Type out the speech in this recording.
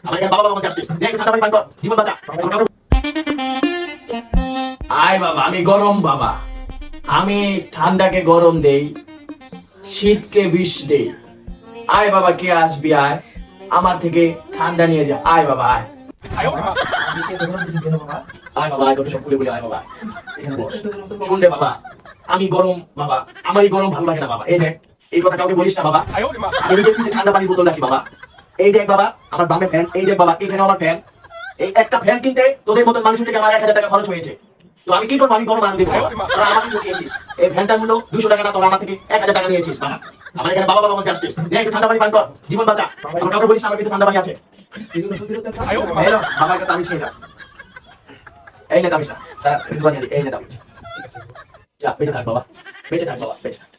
আমার এখানে বাবা বাবা বলতে আসছিস, একটু ঠান্ডা পানি পান কর, জীবন বাঁচা। আয় বাবা, আমি গরম বাবা, আমি ঠান্ডাকে গরম দেই, শীতকে বিষ দেই। আয় বাবা, কে আসবি আয়, আমার থেকে ঠান্ডা নিয়ে যা। আয় বাবা আয়, আয় বাবা, আয়, তোকে সব খুলে বলি, আয় বাবা এখানে বস। শুন রে বাবা, আমি গরম বাবা, আমারই গরম ভালো লাগে না বাবা। এই দেখ, এই কথা কাউকে বলিস না বাবা, আমি নিজের পিছে ঠান্ডা পানির বোতল রাখি বাবা। এই দেখ বাবা, আমার বামে ফ্যান, এই দেখ বাবা, এখানে আমার ফ্যান। এই একটা ফ্যান কিনতে তোদের মতন মানুষের থেকে আমার 1000 টাকা খরচ হয়েছে। তো আমি কি করবো, আমি গরম আনতে দেবো। তোরা আমাকে ঠকিয়েছিস, এই ফ্যানটার মূল্য 200 টাকা না, তোরা আমার থেকে 1000 টাকা নিয়েছিস বাবা। আমার এখানে বাবা বাবা বলতে আসছিস, একটু ঠান্ডা পানি পান কর, জীবন বাঁচা। আমার কাউকে বলিস না আমার পিছে ঠান্ডা পানি আছে। বাবা একটা তাবিজ খেয়ে যা। এই নে তাবিজটা, এই নে তাবিজ। যা, বেঁচে থাক বাবা, বেঁচে থাক বাবা, বেঁচে থাক।